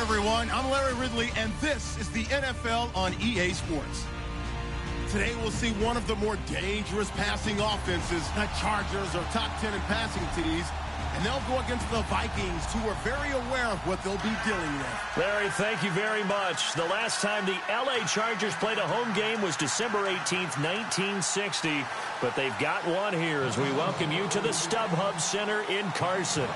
everyone. I'm Larry Ridley, and this is the NFL on EA Sports. Today, we'll see one of the more dangerous passing offenses. The Chargers are top 10 in passing TDs, and they'll go against the Vikings, who are very aware of what they'll be dealing with. Larry, thank you very much. The last time the LA Chargers played a home game was December 18th, 1960. But they've got one here as we welcome you to the StubHub Center in Carson.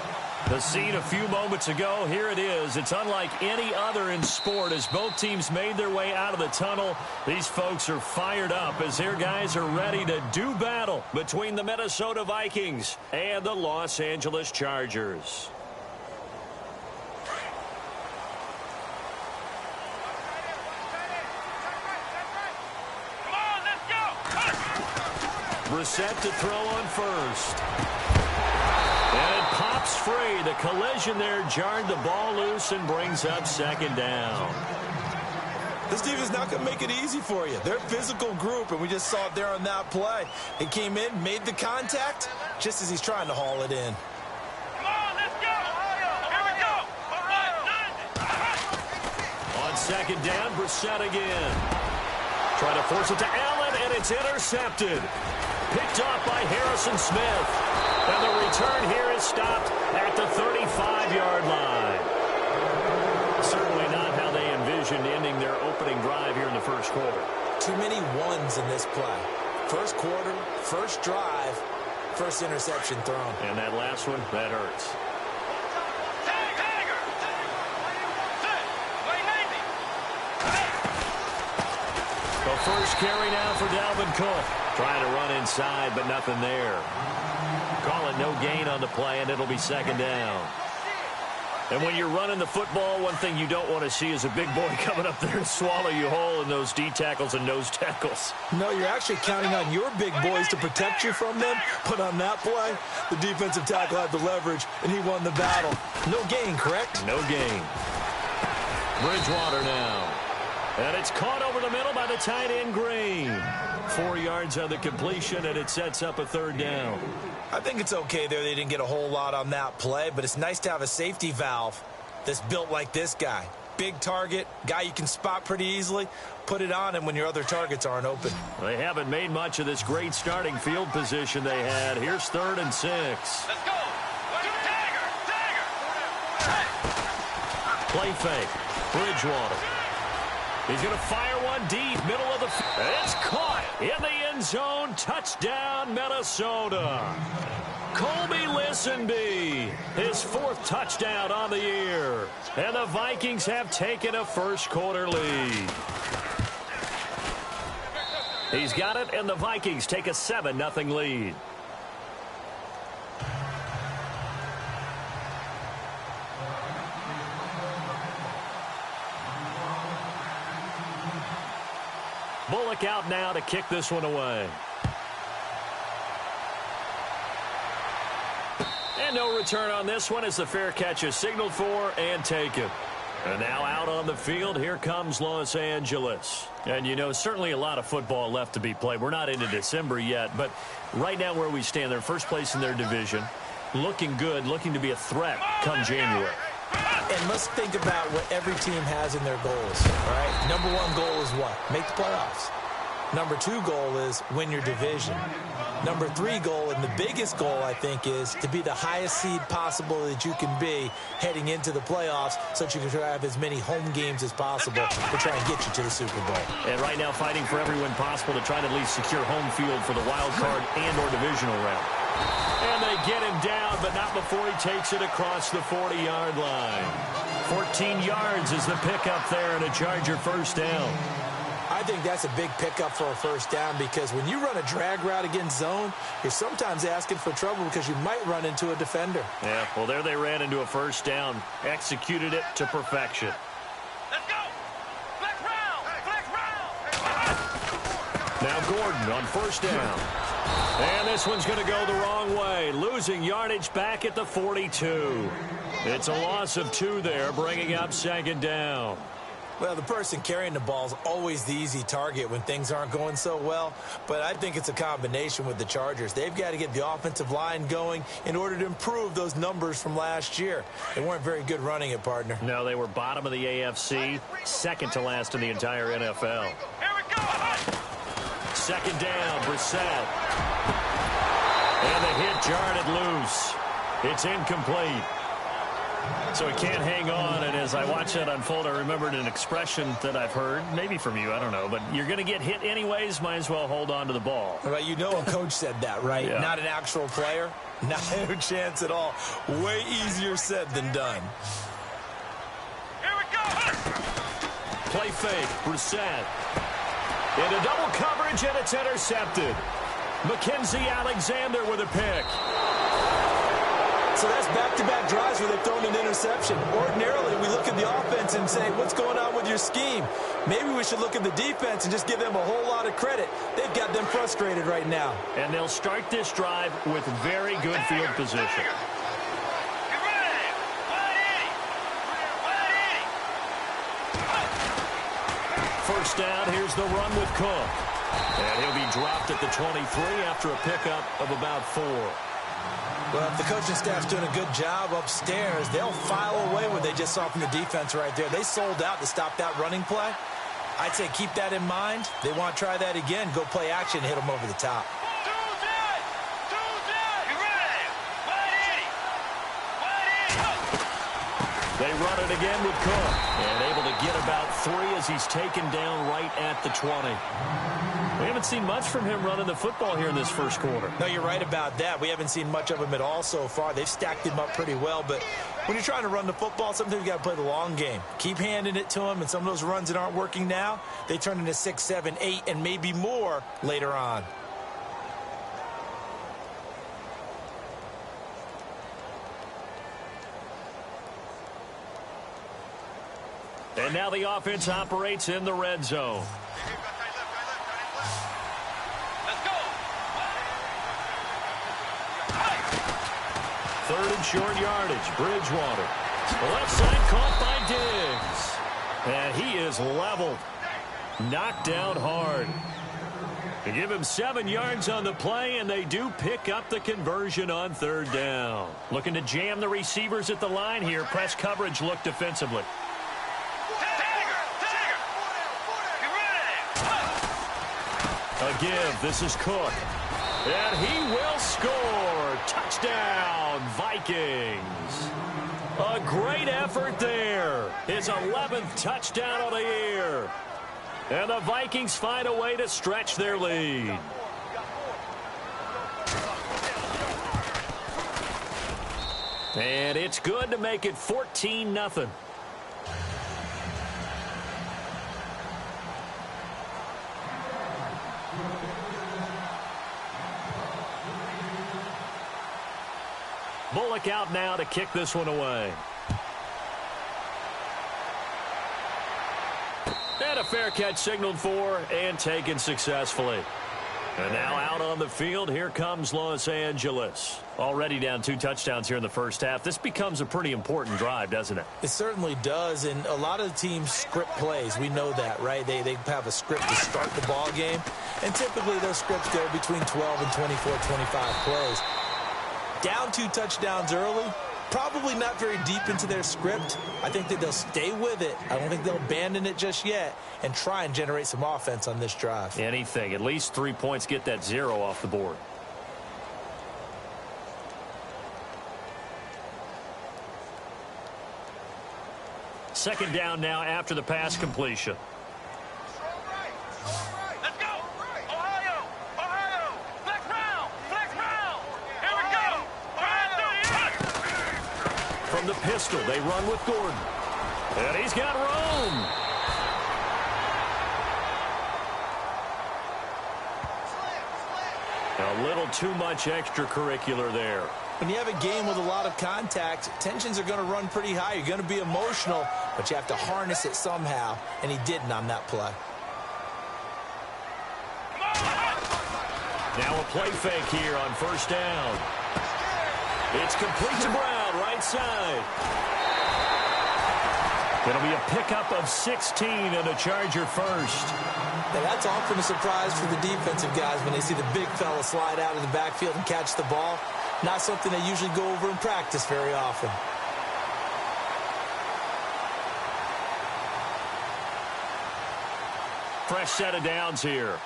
The scene a few moments ago, here it is. It's unlike any other in sport as both teams made their way out of the tunnel. These folks are fired up as their guys are ready to do battle between the Minnesota Vikings and the Los Angeles Chargers. Brissett to throw on first. And it pops free. The collision there jarred the ball loose and brings up second down. This defense is not going to make it easy for you. They're a physical group, and we just saw it there on that play. He came in, made the contact, just as he's trying to haul it in. Come on, let's go. Here we go. On second down, Brissett again. Trying to force it to Allen, and it's intercepted. Picked off by Harrison Smith. And the return here is stopped at the 35-yard line. Certainly not how they envisioned ending their opening drive here in the first quarter. Too many ones in this play. First quarter, first drive, first interception thrown. And that last one, that hurts. The first carry now for Dalvin Cook. Trying to run inside, but nothing there. Call it no gain on the play, and it'll be second down. And when you're running the football, one thing you don't want to see is a big boy coming up there and swallow you whole in those D tackles and nose tackles. No, you're actually counting on your big boys to protect you from them. But on that play, the defensive tackle had the leverage, and he won the battle. No gain, correct? No gain. Bridgewater now. And it's caught over the middle by the tight end, Green. 4 yards on the completion, and it sets up a third down. I think it's okay there. They didn't get a whole lot on that play, but it's nice to have a safety valve that's built like this guy. Big target, guy you can spot pretty easily. Put it on him when your other targets aren't open. They haven't made much of this great starting field position they had. Here's 3rd and 6. Let's go. Dagger. Play fake. Bridgewater. He's going to fire one deep, middle of the field. It's caught in the end zone. Touchdown, Minnesota. Colby Listenbee, his 4th touchdown on the year. And the Vikings have taken a first quarter lead. He's got it, and the Vikings take a 7-0 lead. Bullock out now to kick this one away. And no return on this one as the fair catch is signaled for and taken. And now out on the field, here comes Los Angeles. And, you know, certainly a lot of football left to be played. We're not into December yet, but right now where we stand, they're first place in their division. Looking good, looking to be a threat come January. And let's think about what every team has in their goals, all right? Number 1 goal is what? Make the playoffs. Number 2 goal is win your division. Number 3 goal, and the biggest goal, I think, is to be the highest seed possible that you can be heading into the playoffs so that you can try to have as many home games as possible to try and get you to the Super Bowl. And right now fighting for every win possible to try to at least secure home field for the wild card and or divisional round. And they get him down, but not before he takes it across the 40-yard line. 14 yards is the pickup there and a Charger first down. I think that's a big pickup for a first down because when you run a drag route against zone, you're sometimes asking for trouble because you might run into a defender. Yeah, well, there they ran into a first down, executed it to perfection. Let's go. Flex round. Now Gordon on first down. And this one's going to go the wrong way, losing yardage back at the 42. It's a loss of 2 there, bringing up second down. Well, the person carrying the ball is always the easy target when things aren't going so well, but I think it's a combination with the Chargers. They've got to get the offensive line going in order to improve those numbers from last year. They weren't very good running it, partner. No, they were bottom of the AFC, second to last in the entire NFL. Here we go. Second down, Brissett. And the hit jarred it loose. It's incomplete. So he can't hang on, and as I watch that unfold, I remembered an expression that I've heard, maybe from you, I don't know, but you're going to get hit anyways, might as well hold on to the ball. Well, you know a coach said that, right? Yeah. Not an actual player? Not a chance at all. Way easier said than done. Here we go. Play fake, Brissett. Into double coverage, and it's intercepted. Mackenzie Alexander with a pick. So that's back-to-back drives where they've thrown an interception. Ordinarily, we look at the offense and say, what's going on with your scheme? Maybe we should look at the defense and just give them a whole lot of credit. They've got them frustrated right now. And they'll start this drive with very good field position. Get ready. 180. First down, here's the run with Cook. And he'll be dropped at the 23 after a pickup of about 4. Well, if the coaching staff's doing a good job upstairs, they'll file away what they just saw from the defense right there. They sold out to stop that running play. I'd say keep that in mind. They want to try that again. Go play action, hit them over the top. Get ready. 180. They run it again with Cook. And able to get about 3 as he's taken down right at the 20. We haven't seen much from him running the football here in this first quarter. No, you're right about that. We haven't seen much of him at all so far. They've stacked him up pretty well, but when you're trying to run the football, sometimes you got to play the long game. Keep handing it to him, and some of those runs that aren't working now, they turn into 6, 7, 8, and maybe more later on. And now the offense operates in the red zone. Let's go. Third and short yardage, Bridgewater. Left side caught by Diggs. And he is leveled. Knocked down hard. They give him 7 yards on the play, and they do pick up the conversion on third down. Looking to jam the receivers at the line here. Press coverage look defensively. A give. This is Cook. And he will score. Touchdown, Vikings. A great effort there. His 11th touchdown of the year. And the Vikings find a way to stretch their lead. And it's good to make it 14-0. Bullock out now to kick this one away. And a fair catch signaled for and taken successfully. And now out on the field, here comes Los Angeles. Already down 2 touchdowns here in the first half. This becomes a pretty important drive, doesn't it? It certainly does, and a lot of the teams script plays. We know that, right? They have a script to start the ball game, and typically those scripts go between 12 and 24, 25 plays. Down 2 touchdowns early, probably not very deep into their script. I think that they'll stay with it. I don't think they'll abandon it just yet and try and generate some offense on this drive. Anything. At least 3 points, get that 0 off the board. Second down now after the pass completion. Let's go. Ohio. Flex round. Here we go. From the pistol, they run with Gordon. And he's got room. A little too much extracurricular there. When you have a game with a lot of contact, tensions are going to run pretty high. You're going to be emotional, but you have to harness it somehow, and he didn't on that play. Now a play fake here on first down. It's complete to Brown, right side. It'll be a pickup of 16 and a Charger first. Now that's often a surprise for the defensive guys when they see the big fella slide out of the backfield and catch the ball. Not something they usually go over in practice very often. Fresh set of downs here.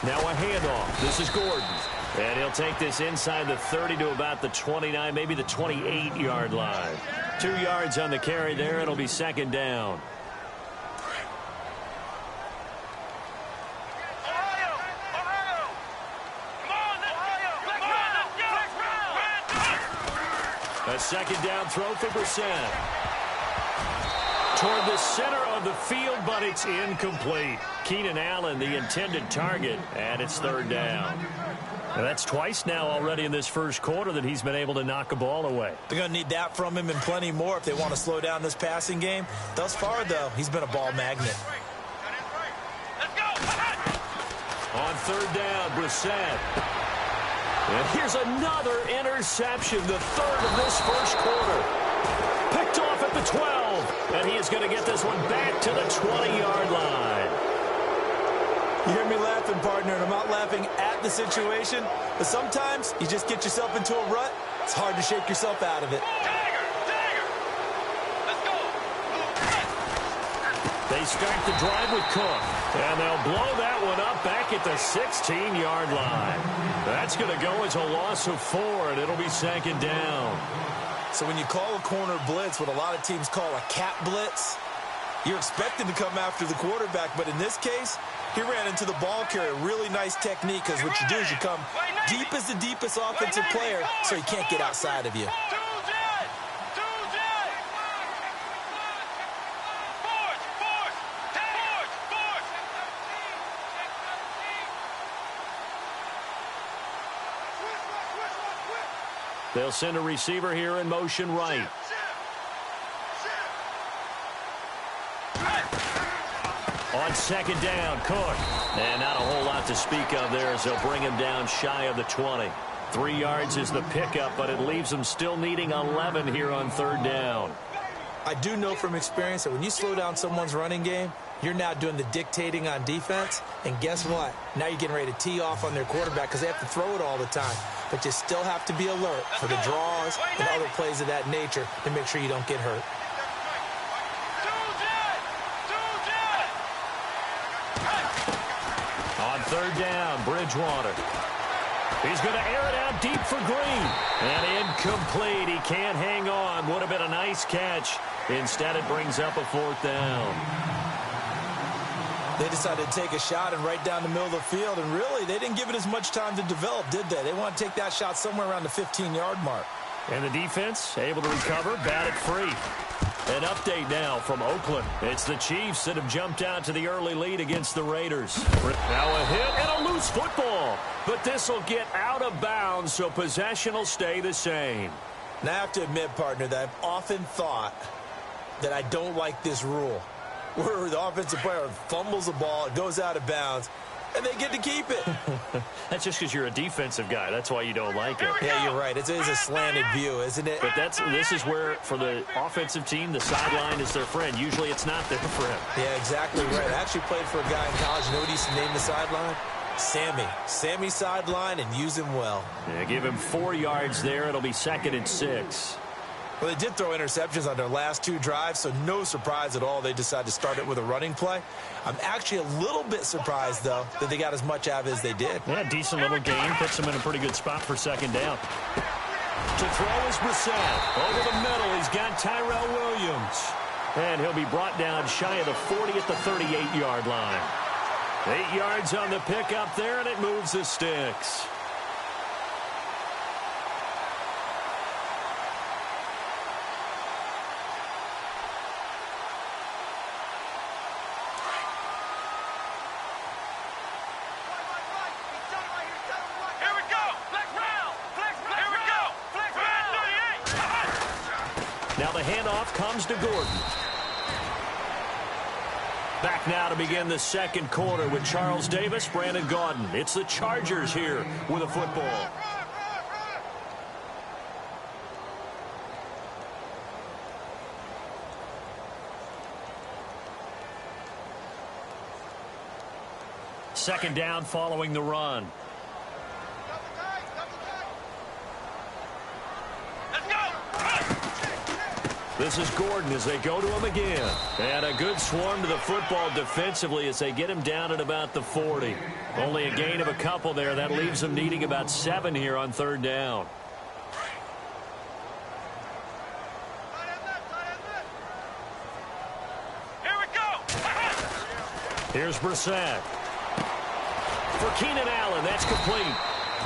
Now a handoff. This is Gordon. And he'll take this inside the 30 to about the 29, maybe the 28-yard line. 2 yards on the carry there. It'll be second down. A second down throw for Brissett. Toward the center of the field, but it's incomplete. Keenan Allen, the intended target, and it's third down. Now that's twice now already in this first quarter that he's been able to knock a ball away. They're going to need that from him and plenty more if they want to slow down this passing game. Thus far, though, he's been a ball magnet. On third down, Brissett. And here's another interception, the third of this first quarter. Picked off at the 12, and he is going to get this one back to the 20-yard line. You hear me laughing, partner, and I'm not laughing at the situation, but sometimes you just get yourself into a rut. It's hard to shake yourself out of it. They start the drive with Cook, and they'll blow that one up back at the 16-yard line. That's going to go as a loss of 4, and it'll be second down. So when you call a corner blitz, what a lot of teams call a cat blitz, you're expected to come after the quarterback, but in this case, he ran into the ball carrier. Really nice technique, because what you do is you come deep as the deepest offensive player so he can't get outside of you. They'll send a receiver here in motion right. On second down, Cook. And not a whole lot to speak of there as they'll bring him down shy of the 20. 3 yards is the pickup, but it leaves them still needing 11 here on third down. I do know from experience that when you slow down someone's running game, you're now doing the dictating on defense. And guess what? Now you're getting ready to tee off on their quarterback because they have to throw it all the time. But you still have to be alert for the draws and other plays of that nature to make sure you don't get hurt. On third down, Bridgewater. He's going to air it out deep for Green. And incomplete. He can't hang on. Would have been a nice catch. Instead, it brings up a fourth down. They decided to take a shot and right down the middle of the field, and really, they didn't give it as much time to develop, did they? They want to take that shot somewhere around the 15-yard mark. And the defense able to recover, bat it free. An update now from Oakland. It's the Chiefs that have jumped out to the early lead against the Raiders. Now a hit and a loose football. But this will get out of bounds, so possession will stay the same. Now, I have to admit, partner, that I've often thought that I don't like this rule, where the offensive player fumbles the ball, it goes out of bounds, and they get to keep it. That's just because you're a defensive guy. That's why you don't like it. Yeah, you're right. It is a slanted view, isn't it? But this is where, for the offensive team, the sideline is their friend. Usually it's not there for him. Yeah, exactly right. I actually played for a guy in college. You know what he used to name the sideline? Sammy. Sammy sideline, and use him well. Yeah, give him 4 yards there. It'll be second and 6. Well, they did throw interceptions on their last 2 drives, so no surprise at all they decided to start it with a running play. I'm actually a little bit surprised, though, that they got as much out of it as they did. Yeah, decent little game. Puts them in a pretty good spot for second down. To throw is Brissett. Over the middle, he's got Tyrell Williams. And he'll be brought down shy of the 40 at the 38-yard line. 8 yards on the pickup there, and it moves the sticks. Now the handoff comes to Gordon. Back now to begin the second quarter with Charles Davis, Brandon Gaudin. It's the Chargers here with a football. Second down following the run. This is Gordon as they go to him again. And a good swarm to the football defensively as they get him down at about the 40. Only a gain of a couple there. That leaves them needing about 7 here on third down. Here we go. Here's Brissett. For Keenan Allen, that's complete.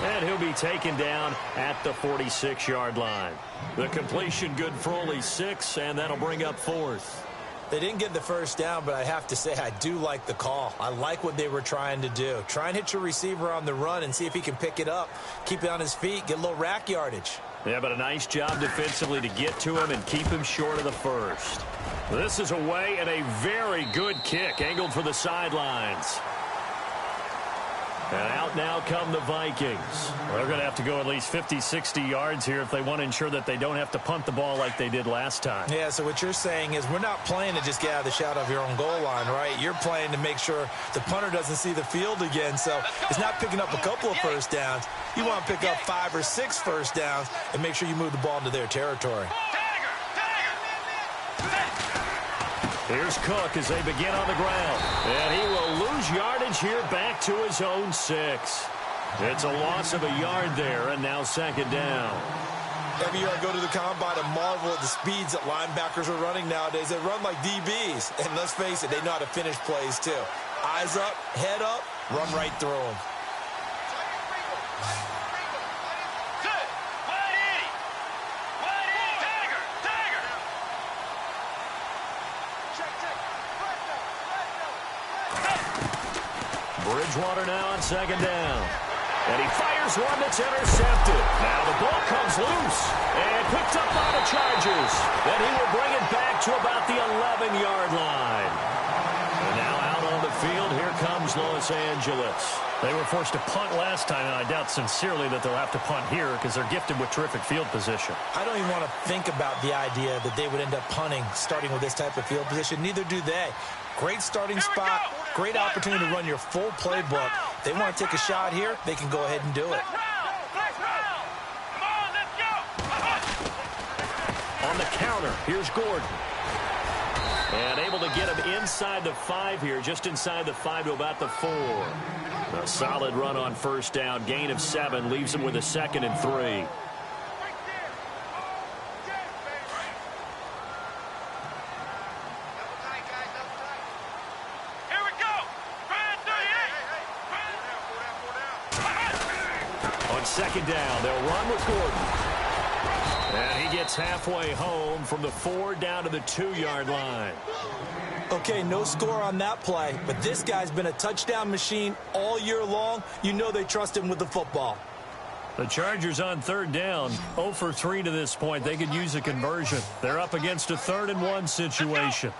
And he'll be taken down at the 46-yard line. The completion good for only 6, and that'll bring up 4th. They didn't get the first down, but I have to say I do like the call. I like what they were trying to do. Try and hit your receiver on the run and see if he can pick it up, keep it on his feet, get a little rack yardage. Yeah, but a nice job defensively to get to him and keep him short of the first. This is away and a very good kick, angled for the sidelines. And out now come the Vikings. They're going to have to go at least 50, 60 yards here if they want to ensure that they don't have to punt the ball like they did last time. Yeah, so what you're saying is we're not playing to just get out of the shadow of your own goal line, right? You're playing to make sure the punter doesn't see the field again. So it's not picking up a couple of first downs. You want to pick up 5 or 6 first downs and make sure you move the ball into their territory. Here's Cook as they begin on the ground. And he will lose yardage here back to his own 6. It's a loss of a yard there, and now second down. Every year I go to the combine and marvel at the speeds that linebackers are running nowadays. They run like DBs. And let's face it, they know how to finish plays too. Eyes up, head up, run right through them. Bridgewater now on second down. And he fires one that's intercepted. Now the ball comes loose and picked up by the Chargers. Then he will bring it back to about the 11-yard line. And now out on the field, here comes Los Angeles. They were forced to punt last time, and I doubt sincerely that they'll have to punt here because they're gifted with terrific field position. I don't even want to think about the idea that they would end up punting starting with this type of field position. Neither do they. Great starting spot, great opportunity to run your full playbook. If they want to take a shot here, they can go ahead and do it. On the counter, here's Gordon. And able to get him inside the 5 here, just inside the 5 to about the 4. A solid run on first down, gain of 7, leaves him with a 2nd and 3. Second down, they'll run with Gordon. And he gets halfway home from the 4 down to the 2-yard line. Okay, no score on that play, but this guy's been a touchdown machine all year long. You know they trust him with the football. The Chargers on third down, 0 for 3 to this point. They could use a conversion. They're up against a 3rd and 1 situation.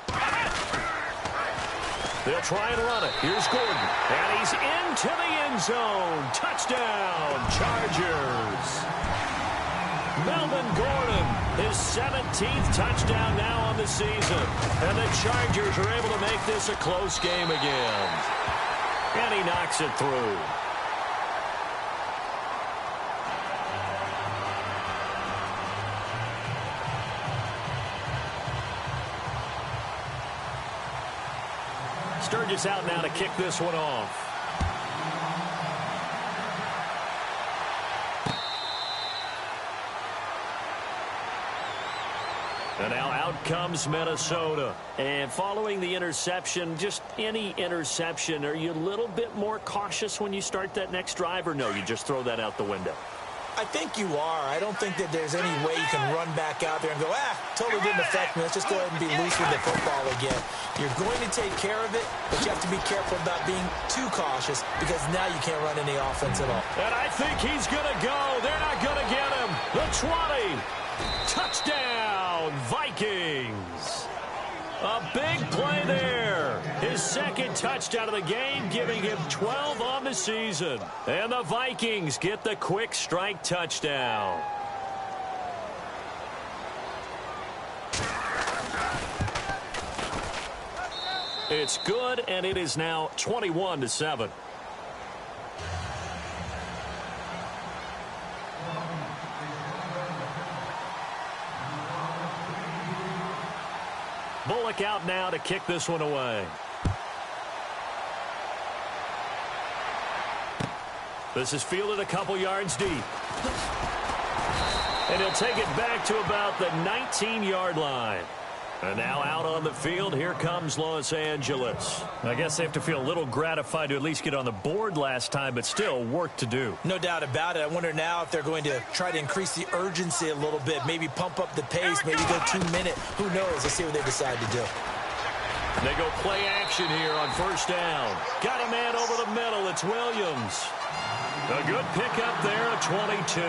They'll try and run it. Here's Gordon. And he's into the end zone. Touchdown, Chargers. Melvin Gordon, his 17th touchdown now on the season. And the Chargers are able to make this a close game again. And he knocks it through. Sturgis out now to kick this one off. And now out comes Minnesota. And following the interception, just any interception, are you a little bit more cautious when you start that next drive, or no, you just throw that out the window? I think you are. I don't think that there's any way you can run back out there and go, totally didn't affect me. Let's just go ahead and be loose with the football again. You're going to take care of it, but you have to be careful about being too cautious because now you can't run any offense at all. And I think he's going to go. They're not going to get him. The 20. Touchdown, Vikings. A big play there. His second touchdown of the game, giving him 12 on the season. And the Vikings get the quick strike touchdown. It's good, and it is now 21-7. Bullock out now to kick this one away. This is fielded a couple yards deep. And he'll take it back to about the 19-yard line. And now out on the field, here comes Los Angeles. I guess they have to feel a little gratified to at least get on the board last time, but still work to do. No doubt about it. I wonder now if they're going to try to increase the urgency a little bit, maybe pump up the pace, maybe go 2-minute. Who knows? Let's see what they decide to do. They go play action here on first down. Got a man over the middle. It's Williams. A good pickup there at 22.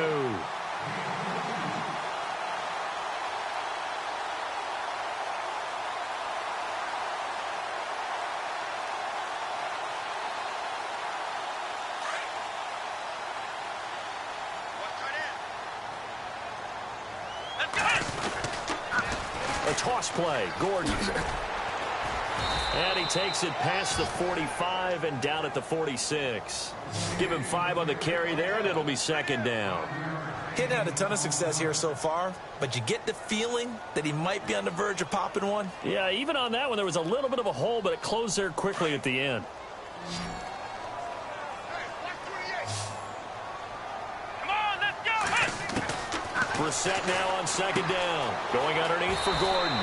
A toss play, Gordon. And he takes it past the 45 and down at the 46. Give him 5 on the carry there, and it'll be second down. He hadn't had a ton of success here so far, but you get the feeling that he might be on the verge of popping one. Yeah, even on that one, there was a little bit of a hole, but it closed there quickly at the end. Brissett now on second down. Going underneath for Gordon.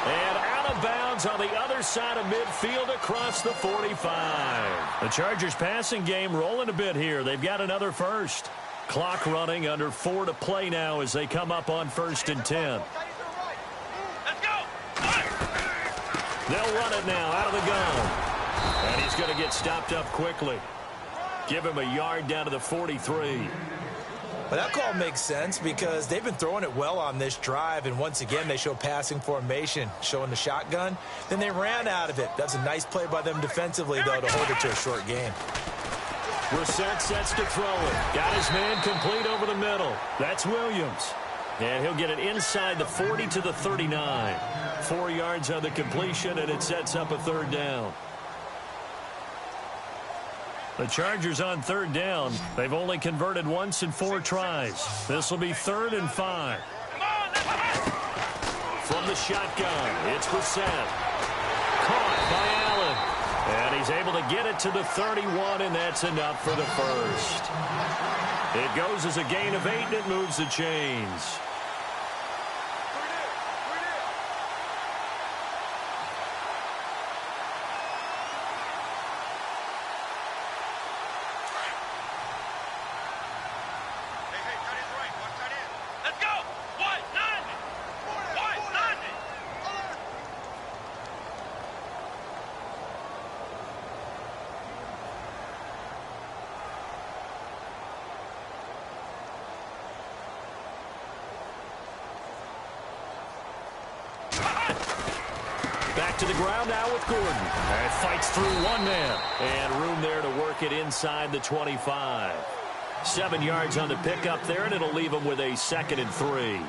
And out of bounds on the other side of midfield across the 45. The Chargers passing game rolling a bit here. They've got another first. Clock running, under 4 to play now as they come up on 1st and 10. Let's go. They'll run it now out of the gun. And he's going to get stopped up quickly. Give him a yard down to the 43. But that call makes sense because they've been throwing it well on this drive, and once again they show passing formation, showing the shotgun. Then they ran out of it. That's a nice play by them defensively, though, to hold it to a short game. Brissett sets to throw it. Got his man complete over the middle. That's Williams. And he'll get it inside the 40 to the 39. 4 yards on the completion, and it sets up a third down. The Chargers on third down. They've only converted once in 4 tries. This will be 3rd and 5. From the shotgun, it's Brissett. Caught by Allen. And he's able to get it to the 31, and that's enough for the first. It goes as a gain of 8, and it moves the chains. Back to the ground now with Gordon. And fights through one man. And room there to work it inside the 25. 7 yards on the pickup there, and it'll leave him with a 2nd and 3.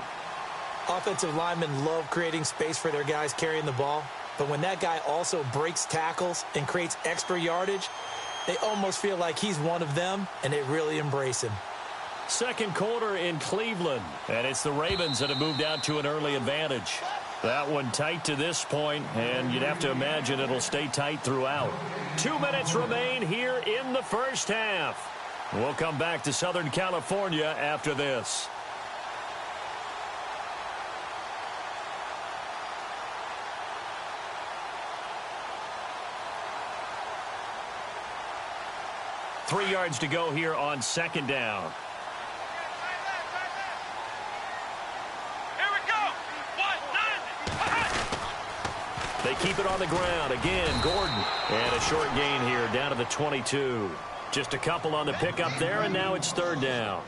Offensive linemen love creating space for their guys carrying the ball. But when that guy also breaks tackles and creates extra yardage, they almost feel like he's one of them, and they really embrace him. Second quarter in Cleveland. And it's the Ravens that have moved out to an early advantage. That one tight to this point, and you'd have to imagine it'll stay tight throughout. 2 minutes remain here in the first half. We'll come back to Southern California after this. Three yards to go here on second down. They keep it on the ground. Again, Gordon. And a short gain here down to the 22. Just a couple on the pickup there, and now it's third down.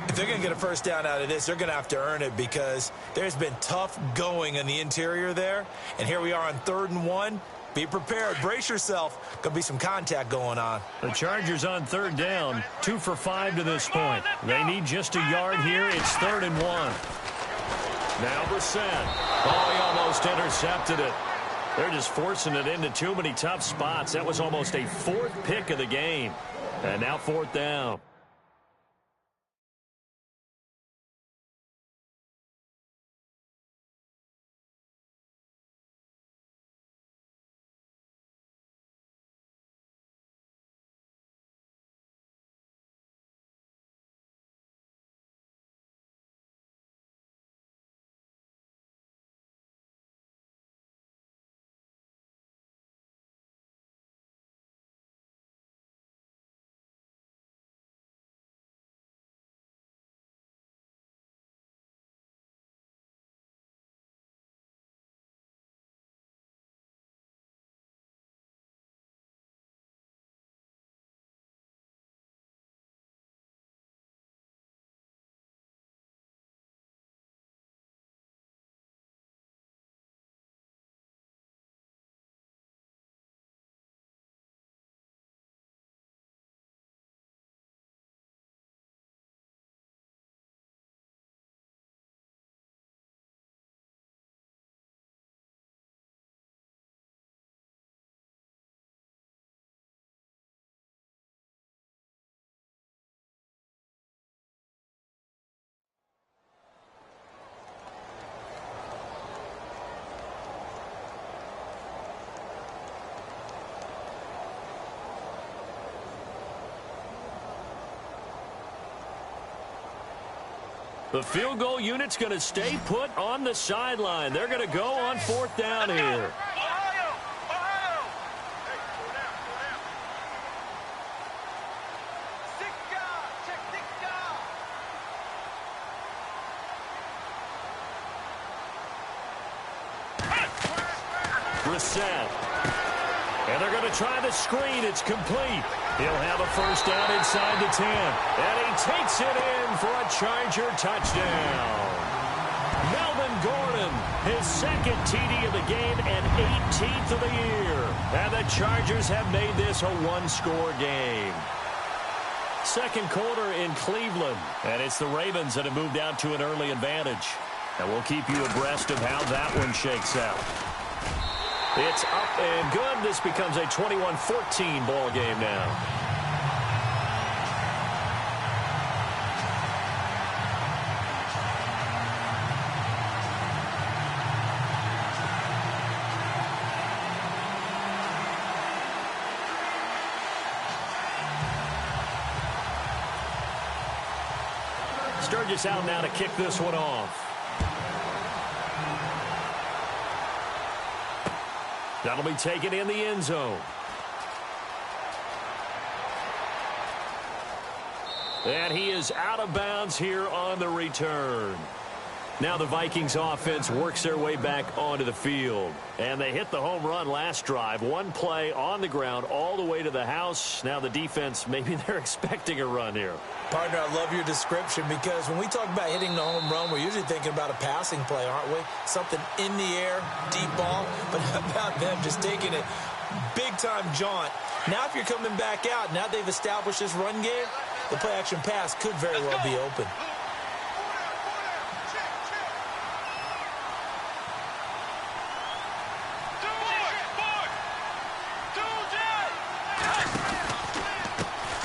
If they're going to get a first down out of this, they're going to have to earn it because there's been tough going in the interior there. And here we are on 3rd and 1. Be prepared. Brace yourself. Could be some contact going on. The Chargers on third down. 2 for 5 to this point. They need just a yard here. It's 3rd and 1. Now Brissett. Oh, he almost intercepted it. They're just forcing it into too many tough spots. That was almost a 4th pick of the game. And now 4th down. The field goal unit's going to stay put on the sideline. They're going to go on 4th down here. Brissett. And they're going to try the screen. It's complete. He'll have a first down inside the 10. And he takes it in for a Charger touchdown. Melvin Gordon, his 2nd TD of the game and 18th of the year. And the Chargers have made this a 1-score game. 2nd quarter in Cleveland. And it's the Ravens that have moved out to an early advantage. And we'll keep you abreast of how that one shakes out. It's up and good. This becomes a 21-14 ball game now. Sturgis out now to kick this one off. That'll be taken in the end zone. And he is out of bounds here on the return. Now the Vikings offense works their way back onto the field. And they hit the home run last drive. One play on the ground all the way to the house. Now the defense, maybe they're expecting a run here. Partner, I love your description because when we talk about hitting the home run, we're usually thinking about a passing play, aren't we? Something in the air, deep ball. But how about them just taking it big-time jaunt? Now if you're coming back out, now they've established this run game, the play-action pass could very well be open.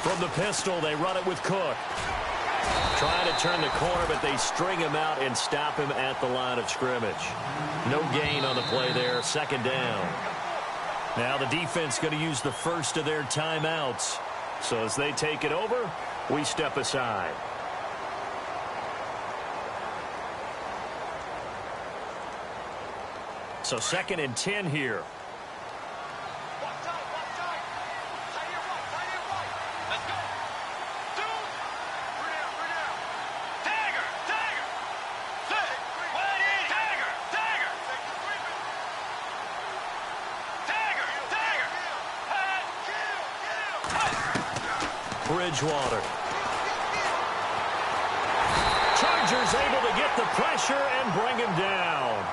From the pistol, they run it with Cook. Trying to turn the corner, but they string him out and stop him at the line of scrimmage. No gain on the play there. 2nd down. Now the defense going to use the first of their timeouts. So as they take it over, we step aside. So 2nd and 10 here. Bridgewater. Chargers able to get the pressure and bring him down.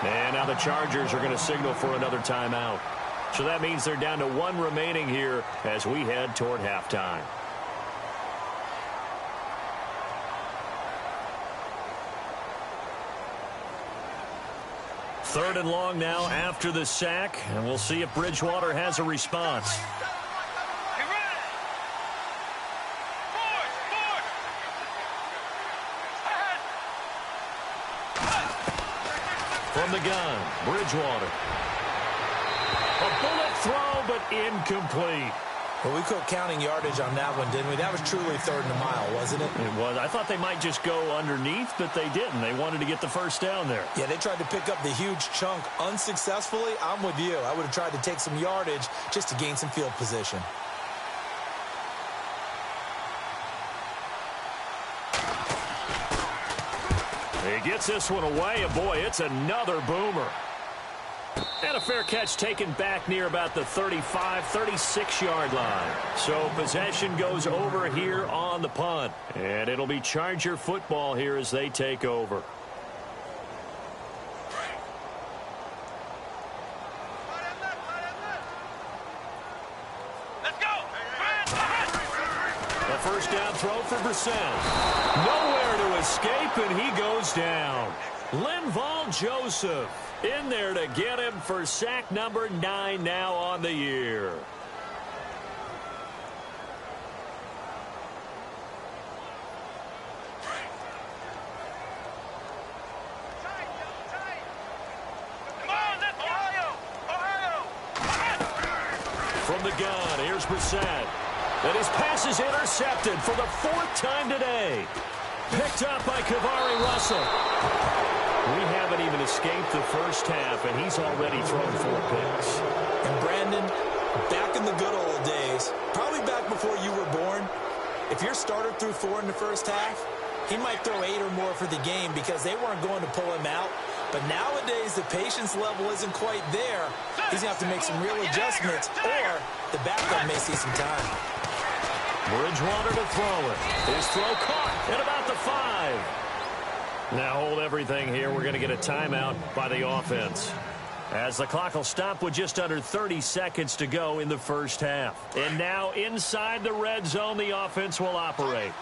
And now the Chargers are going to signal for another timeout. So that means they're down to 1 remaining here as we head toward halftime. Third and long now after the sack, and we'll see if Bridgewater has a response. From the gun, Bridgewater. A bullet throw, but incomplete. Well, we quit counting yardage on that one, didn't we? That was truly 3rd and a mile, wasn't it? It was. I thought they might just go underneath, but they didn't. They wanted to get the first down there. Yeah, they tried to pick up the huge chunk unsuccessfully. I'm with you. I would have tried to take some yardage just to gain some field position. He gets this one away, and boy, it's another boomer. And a fair catch taken back near about the 35, 36-yard line. So possession goes over here on the punt. And it'll be Charger football here as they take over. Let's go! A first down throw for Brissett. Nowhere to escape, and he goes down. Linval Joseph in there to get him for sack number 9 now on the year. Come on, let's go! Ohio! From the gun, here's Brissett. And his pass is intercepted for the 4th time today. Picked up by Kavari Russell. We haven't even escaped the first half, and he's already thrown 4 picks. And Brandon, back in the good old days, probably back before you were born, if your starter threw 4 in the first half, he might throw 8 or more for the game because they weren't going to pull him out. But nowadays, the patience level isn't quite there. He's going to have to make some real adjustments, or the backup may see some time. Bridgewater to throw it. His throw caught at about the 5. Now hold everything here. We're going to get a timeout by the offense, as the clock will stop with just under 30 seconds to go in the first half. And now inside the red zone, the offense will operate.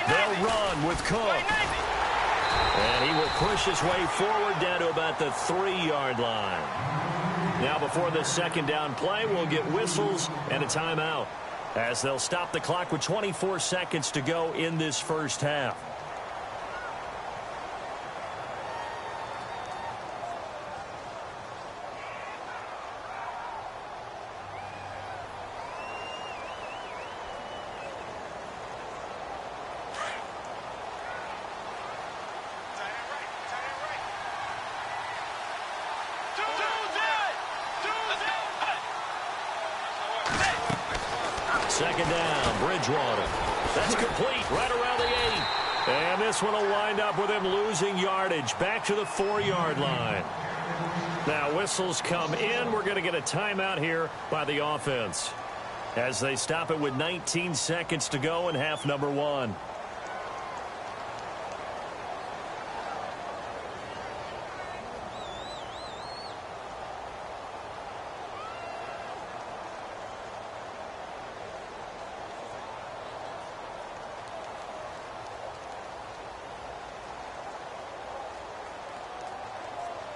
They'll run with Cook. And he will push his way forward down to about the 3-yard line. Now before the second down play, we'll get whistles and a timeout, as they'll stop the clock with 24 seconds to go in this first half. Second down, Bridgewater. That's complete right around the 8. And this one will wind up with him losing yardage back to the 4-yard line. Now whistles come in. We're going to get a timeout here by the offense, as they stop it with 19 seconds to go in half number 1.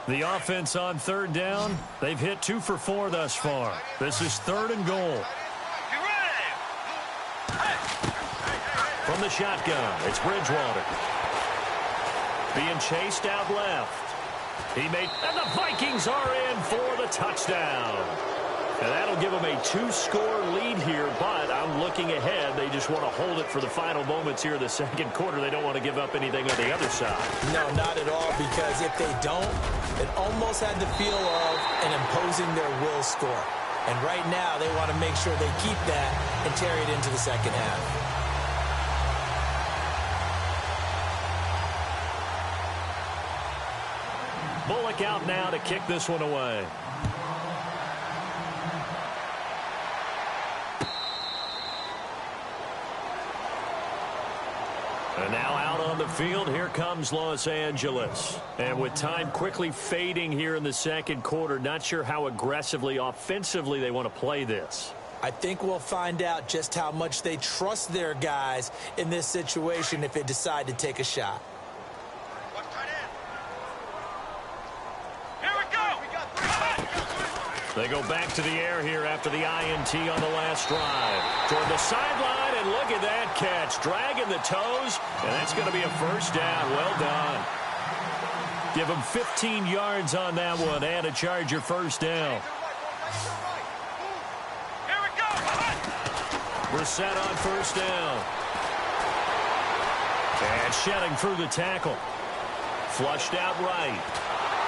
The offense on third down, they've hit 2 for 4 thus far. This is 3rd and goal. From the shotgun, it's Bridgewater. Being chased out left. And the Vikings are in for the touchdown. And that'll give them a 2-score lead here, but I'm looking ahead. They just want to hold it for the final moments here in the second quarter. They don't want to give up anything on the other side. No, not at all, because if they don't, it almost had the feel of an imposing their will score. And right now, they want to make sure they keep that and carry it into the second half. Bullock out now to kick this one away. And now out on the field, here comes Los Angeles. And with time quickly fading here in the second quarter, not sure how aggressively, offensively they want to play this. I think we'll find out just how much they trust their guys in this situation if they decide to take a shot. Here we go. They go back to the air here after the INT on the last drive. Toward the sideline, and look at that catch. Dragging the toes, and that's going to be a first down. Well done. Give them 15 yards on that one and a Charger first down. Here we go. We're set on first down. And shedding through the tackle. Flushed out right.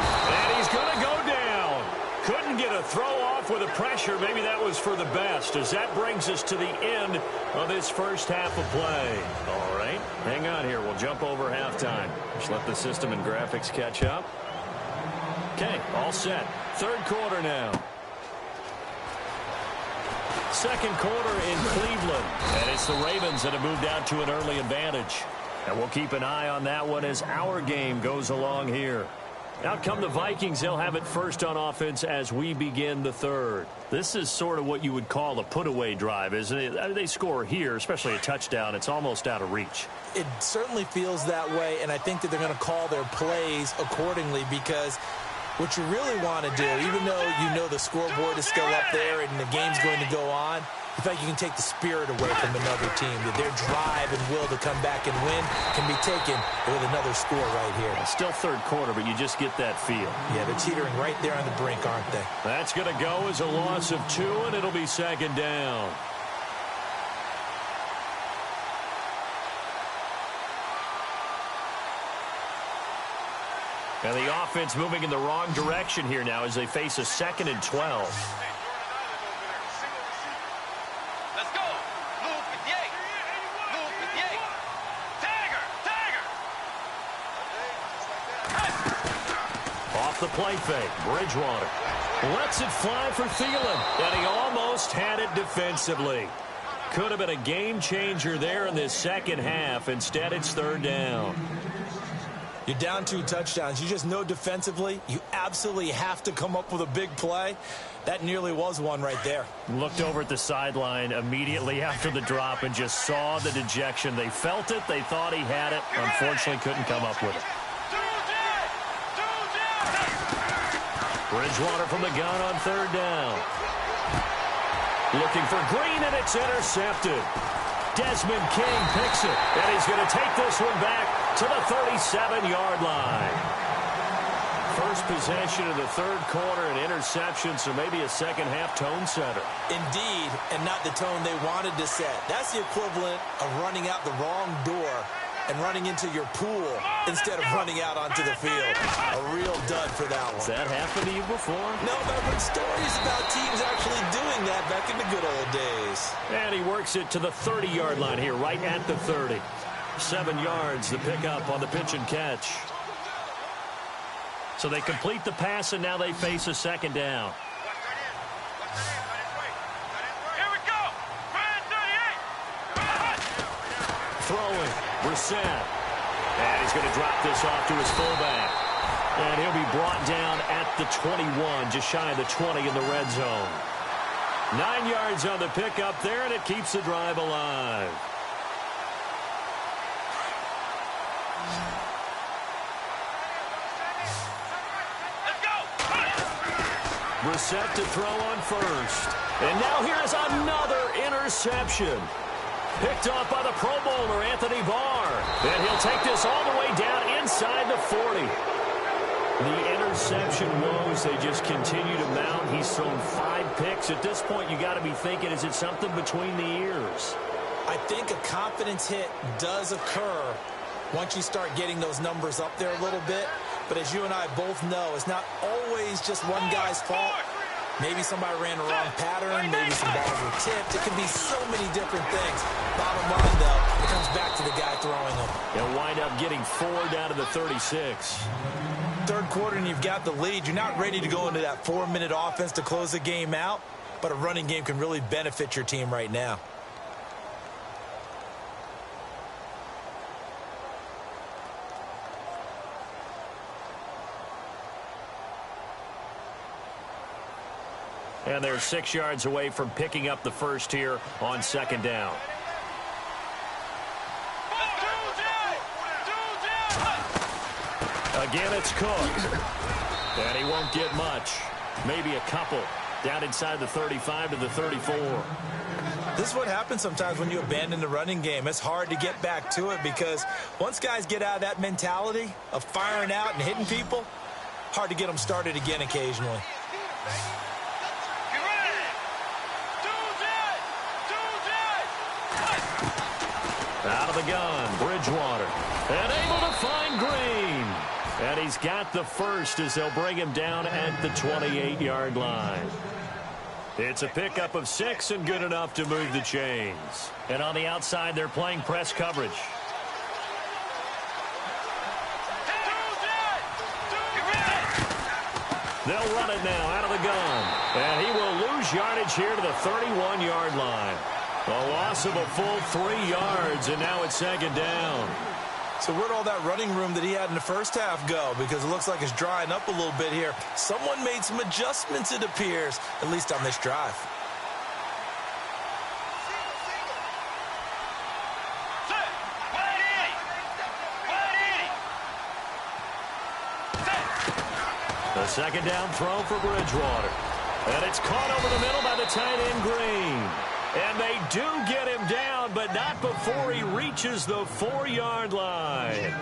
And he's going to go down. Couldn't get a throw off with the pressure. Maybe that was for the best, as that brings us to the end of this first half of play. All right, hang on here. We'll jump over halftime. Just let the system and graphics catch up. Okay, all set. Third quarter now. Second quarter in Cleveland. And it's the Ravens that have moved out to an early advantage. And we'll keep an eye on that one as our game goes along here. Out come the Vikings. They'll have it first on offense as we begin the third. This is sort of what you would call a put-away drive, isn't it? I mean, they score here, especially a touchdown. It's almost out of reach. It certainly feels that way, and I think that they're going to call their plays accordingly, because what you really want to do, even though you know the scoreboard is still up there and the game's going to go on, I feel like you can take the spirit away from another team. That their drive and will to come back and win can be taken with another score right here. It's still third quarter, but you just get that feel. Yeah, they're teetering right there on the brink, aren't they? That's going to go as a loss of 2, and it'll be second down. And the offense moving in the wrong direction here now as they face a 2nd and 12. Let's go. Move with Yate. Move with Yate. Dagger. Off the play fake, Bridgewater lets it fly for Thielen, and he almost had it defensively. Could have been a game changer there in this second half. Instead, it's third down. You're down 2 touchdowns. You just know defensively you absolutely have to come up with a big play. That nearly was one right there. Looked over at the sideline immediately after the drop and just saw the dejection. They felt it. They thought he had it. Unfortunately, couldn't come up with it. Bridgewater from the gun on third down. Looking for Green, and it's intercepted. Desmond King picks it, and he's going to take this one back to the 37-yard line. First possession of the third quarter, an interception, so maybe a second-half tone setter. Indeed, and not the tone they wanted to set. That's the equivalent of running out the wrong door and running into your pool instead of running out onto the field. A real dud for that one. Has that happened to you before? No, but I've heard stories about teams actually doing that back in the good old days. And he works it to the 30-yard line here, right at the 30. 7 yards, the pickup on the pitch and catch. So they complete the pass, and now they face a second down. Here we go. Brand 38. Throwing, Brissett. And he's going to drop this off to his fullback. And he'll be brought down at the 21, just shy of the 20 in the red zone. 9 yards on the pickup there, and it keeps the drive alive. Brissett to throw on first. And now here's another interception. Picked off by the Pro Bowler, Anthony Barr. And he'll take this all the way down inside the 40. The interception woes, they just continue to mount. He's thrown 5 picks. At this point, you got to be thinking, is it something between the ears? I think a confidence hit does occur once you start getting those numbers up there a little bit. But as you and I both know, it's not always just one guy's fault. Maybe somebody ran a wrong pattern. Maybe some balls were tipped. It can be so many different things. Bottom line, though, it comes back to the guy throwing them. They'll wind up getting 4 down to the 36. Third quarter, and you've got the lead. You're not ready to go into that 4-minute offense to close the game out. But a running game can really benefit your team right now. And they're 6 yards away from picking up the first here on second down. Again, it's Cook. And he won't get much. Maybe a couple. Down inside the 35 to the 34. This is what happens sometimes when you abandon the running game. It's hard to get back to it because once guys get out of that mentality of firing out and hitting people, hard to get them started again occasionally. Out of the gun, Bridgewater. And able to find Green. And he's got the first as they'll bring him down at the 28-yard line. It's a pickup of 6 and good enough to move the chains. And on the outside, they're playing press coverage. They'll run it now out of the gun. And he will lose yardage here to the 31-yard line. A loss of a full 3 yards, and now it's second down. So where'd all that running room that he had in the first half go? Because it looks like it's drying up a little bit here. Someone made some adjustments, it appears, at least on this drive. The second down throw for Bridgewater. And it's caught over the middle by the tight end Green. And they do get him down, but not before he reaches the 4-yard line.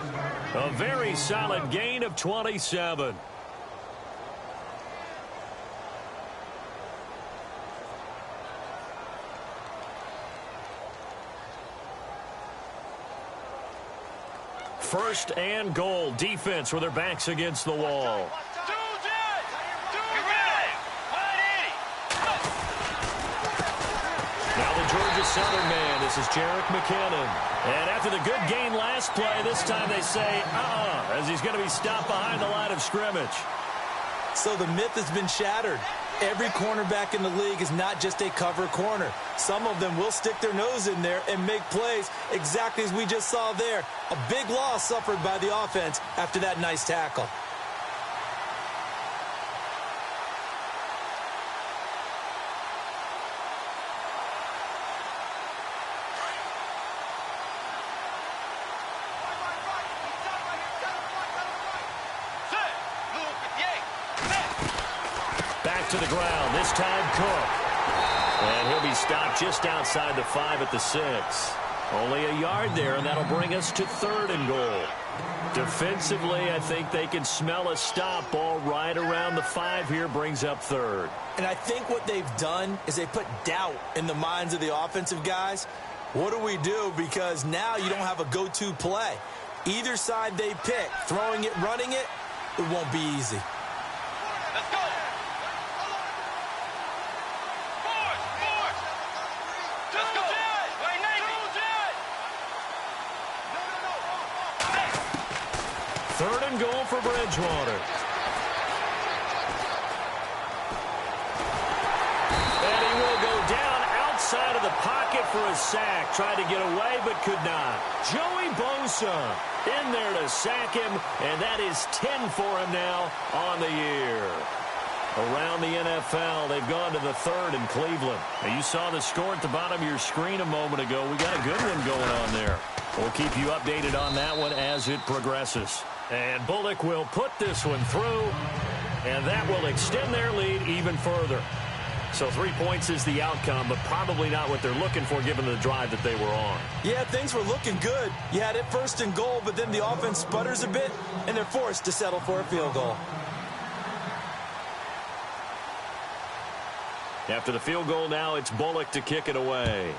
A very solid gain of 27. First and goal. Defense with their backs against the wall. Now the Georgia Southern man. This is Jerick McKinnon. And after the good gain last play, this time they say, as he's going to be stopped behind the line of scrimmage. So the myth has been shattered. Every cornerback in the league is not just a cover corner. Some of them will stick their nose in there and make plays exactly as we just saw there. A big loss suffered by the offense after that nice tackle. To the ground, this time Cook. And he'll be stopped just outside the 5 at the 6. Only a yard there, and that'll bring us to 3rd and goal. Defensively, I think they can smell a stop ball right around the 5 here, brings up 3rd. And I think what they've done is they put doubt in the minds of the offensive guys. What do we do? Because now you don't have a go-to play. Either side they pick, throwing it, running it, it won't be easy. Let's go. Third and goal for Bridgewater. And he will go down outside of the pocket for a sack. Tried to get away, but could not. Joey Bosa in there to sack him, and that is 10 for him now on the year. Around the NFL, they've gone to the 3rd in Cleveland. Now, you saw the score at the bottom of your screen a moment ago. We got a good one going on there. We'll keep you updated on that one as it progresses. And Bullock will put this one through, and that will extend their lead even further. So 3 points is the outcome, but probably not what they're looking for given the drive that they were on. Yeah, things were looking good. You had it 1st and goal, but then the offense sputters a bit, and they're forced to settle for a field goal. After the field goal now, it's Bullock to kick it away.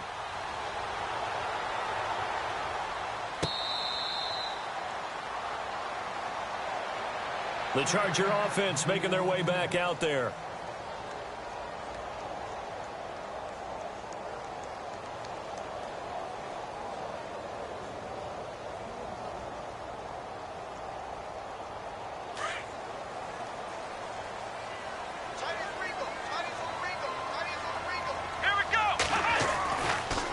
The Charger offense making their way back out there.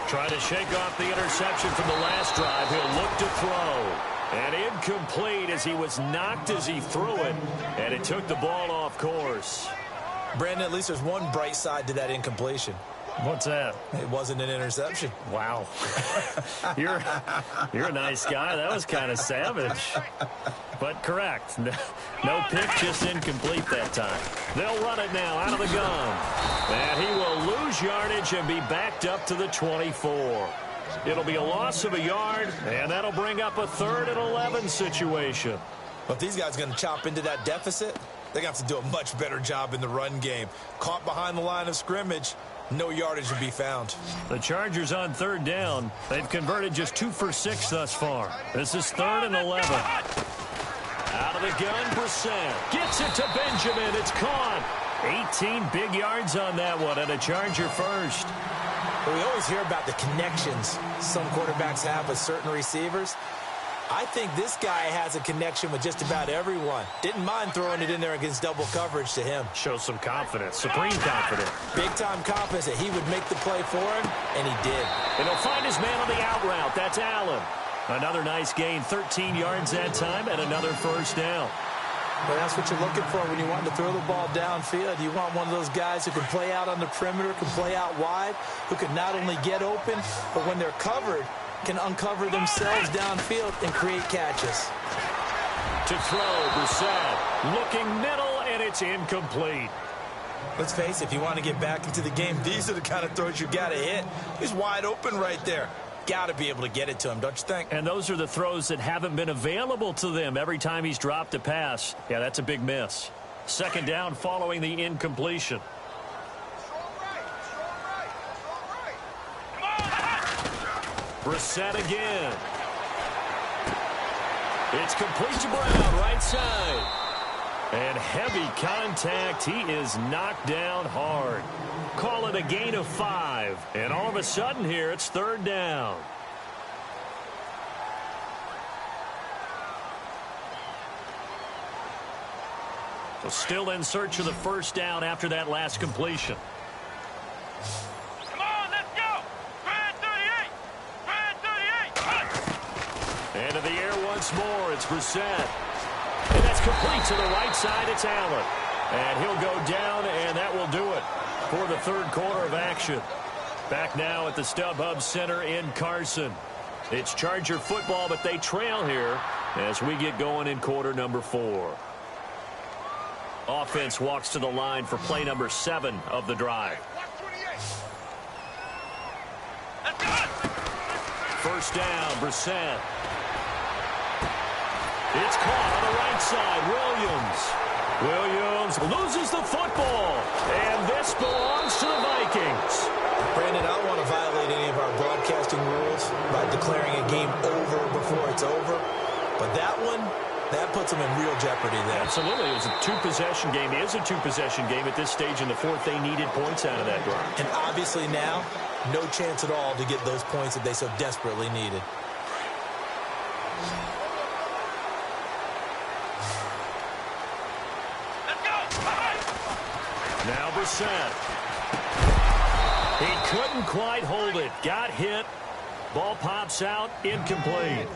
Trying to shake off the interception from the last drive. He'll look to throw. And incomplete as he was knocked as he threw it. And it took the ball off course. Brandon, at least there's one bright side to that incompletion. What's that? It wasn't an interception. Wow. You're a nice guy. That was kind of savage. But correct. No pick, just incomplete that time. They'll run it now out of the gun. And he will lose yardage and be backed up to the 24. It'll be a loss of a yard, and that'll bring up a 3rd and 11 situation. But these guys are going to chop into that deficit. They're going to have to do a much better job in the run game. Caught behind the line of scrimmage, no yardage to be found. The Chargers on 3rd down. They've converted just 2 for 6 thus far. This is 3rd and 11. Out of the gun, Brissett gets it to Benjamin. It's caught. 18 big yards on that one, and a Charger first. But we always hear about the connections some quarterbacks have with certain receivers. I think this guy has a connection with just about everyone. Didn't mind throwing it in there against double coverage to him. Shows some confidence, supreme confidence. Big-time confidence that he would make the play for him, and he did. And he'll find his man on the out route. That's Allen. Another nice gain, 13 yards that time, and another first down. Well, that's what you're looking for when you want to throw the ball downfield. You want one of those guys who can play out on the perimeter, can play out wide, who can not only get open, but when they're covered, can uncover themselves downfield and create catches. To throw, Brissett looking middle, and it's incomplete. Let's face it, if you want to get back into the game, these are the kind of throws you got to hit. He's wide open right there. Got to be able to get it to him, don't you think? And those are the throws that haven't been available to them every time he's dropped a pass. Yeah, that's a big miss. 2nd down following the incompletion. Brissett again. It's complete to Brown, right side. And heavy contact. He is knocked down hard. Call it a gain of 5. And all of a sudden here, it's 3rd down. So still in search of the first down after that last completion. Come on, let's go. Grand 38. Grand 38. Into the air once more. It's Brissett. And that's complete to the right side. It's Allen. And he'll go down, and that will do it for the 3rd quarter of action. Back now at the StubHub Center in Carson. It's Charger football, but they trail here as we get going in quarter number 4. Offense walks to the line for play number 7 of the drive. First down, Brissett. It's caught on the right side. Williams loses the football. And this belongs to the Vikings. Brandon, I don't want to violate any of our broadcasting rules by declaring a game over before it's over. But that one, that puts them in real jeopardy there. Absolutely. It was a 2-possession game. It is a 2-possession game at this stage in the 4th. They needed points out of that drive. And obviously now, no chance at all to get those points that they so desperately needed. Now Brissett. He couldn't quite hold it. Got hit. Ball pops out. Incomplete.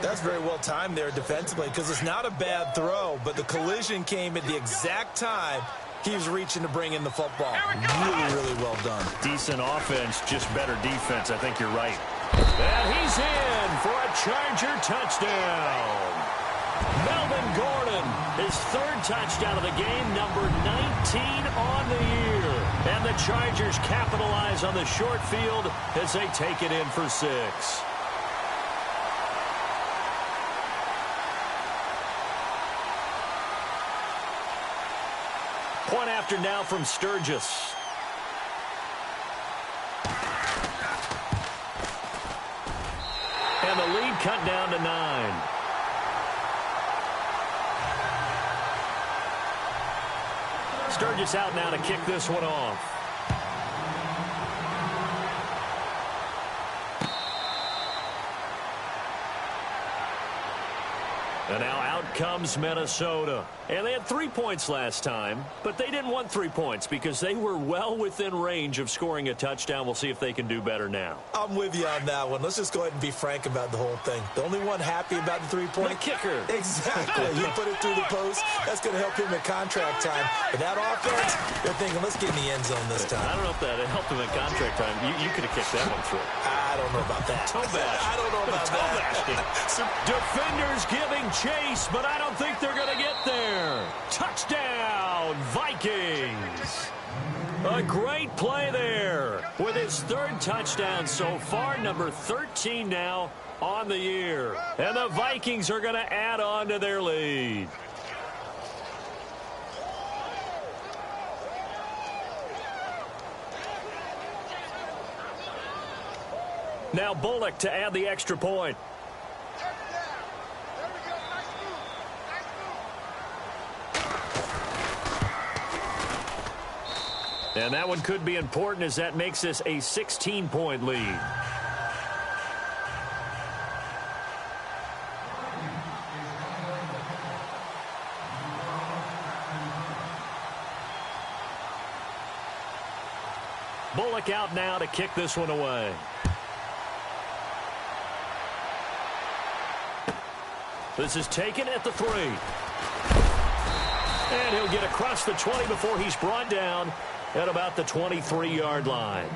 That's very well timed there defensively because it's not a bad throw, but the collision came at the exact time he was reaching to bring in the football. Really, really well done. Decent offense, just better defense. I think you're right. And he's in for a Charger touchdown. Melvin Gordon, his 3rd touchdown of the game, number 19 on the year. And the Chargers capitalize on the short field as they take it in for 6. Point after now from Sturgis. And the lead cut down to 9. Sturgis out now to kick this one off. And now out comes Minnesota. And they had 3 points last time, but they didn't want 3 points because they were well within range of scoring a touchdown. We'll see if they can do better now. I'm with you on that one. Let's just go ahead and be frank about the whole thing. The only one happy about the three-point. The kicker. Exactly. You put it through the post. That's going to help him in contract time. But that offense, they're thinking, let's get in the end zone this time. I don't know if that helped him in contract time. You could have kicked that one through. I don't know about that. Toe bash. I don't know about that. Defenders giving chase, but I don't think they're going to get there. Touchdown, Vikings. A great play there with his 3rd touchdown so far, number 13 now on the year. And the Vikings are going to add on to their lead. Now Bullock to add the extra point. And that one could be important as that makes this a 16-point lead. Bullock out now to kick this one away. This is taken at the 3. And he'll get across the 20 before he's brought down at about the 23-yard line.